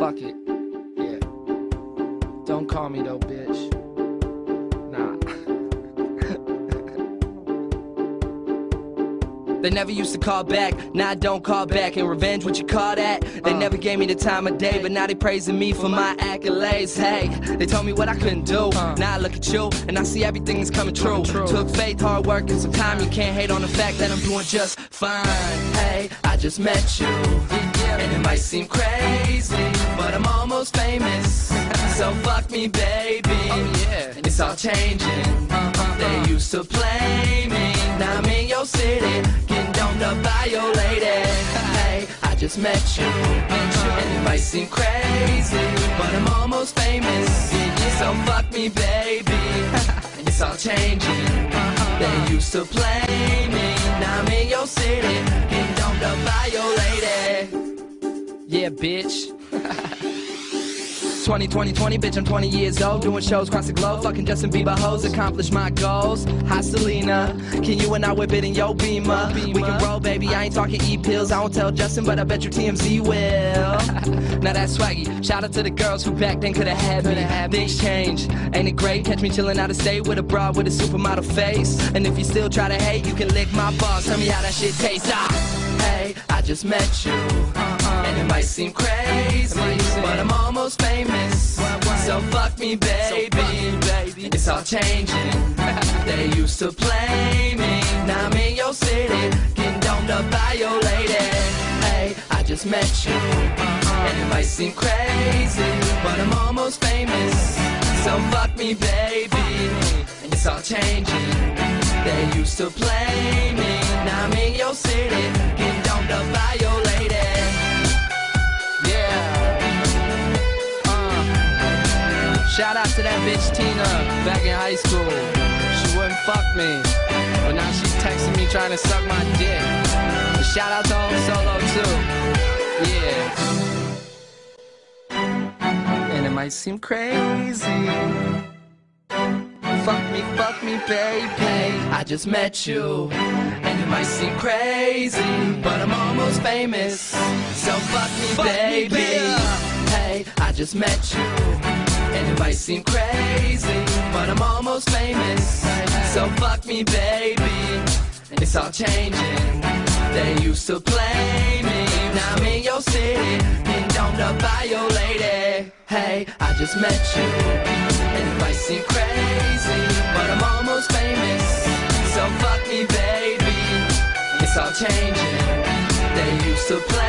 fuck it. Yeah. Don't call me though, bitch. Nah. They never used to call back, now I don't call back. And revenge, what you call that? They never gave me the time of day, but now they praising me for my accolades. Hey, they told me what I couldn't do. Now I look at you, and I see everything is coming true. Took faith, hard work, and some time. You can't hate on the fact that I'm doing just fine. Hey, I just met you, and it might seem crazy, but I'm almost famous. So fuck me, baby. And it's all changing. They used to play me, now I'm in your city, getting domed up by your lady. Hey, I just met you, and it might seem crazy, but I'm almost famous. So fuck me, baby. And it's all changing. They used to play me, now I'm in your city, getting domed up by your lady. Yeah, bitch. 20, bitch, I'm 20 years old, doing shows across the globe, fucking Justin Bieber hoes, accomplish my goals. Hi Selena, can you and I whip it in your Beamer? We can roll, baby, I ain't talking E-pills, I won't tell Justin, but I bet your TMZ will. Now that's swaggy, shout out to the girls who back then could've had me. Things change, ain't it great? Catch me chilling out of state with a broad with a supermodel face. And if you still try to hate, you can lick my balls, tell me how that shit tastes. Hey, I just met you, and it might seem crazy, but I'm almost famous. So fuck me, baby. It's all changing. They used to play me, now I'm in your city, getting domed up by your lady. Hey, I just met you, and it might seem crazy, but I'm almost famous. So fuck me, baby. It's all changing. They used to play me, now I'm in your city, getting domed up by your lady. Shout out to that bitch Tina, back in high school. She wouldn't fuck me, but now she's texting me trying to suck my dick. But shout out to Home Solo too. Yeah. And it might seem crazy. Fuck me, baby. I just met you, and it might seem crazy, but I'm almost famous. So fuck me, baby. Hey, I just met you, and it might seem crazy, but I'm almost famous. So fuck me, baby. It's all changing. They used to play me, now I'm in your city, getting domed up by your lady. Hey, I just met you, and it might seem crazy, but I'm almost famous. So fuck me, baby. It's all changing. They used to play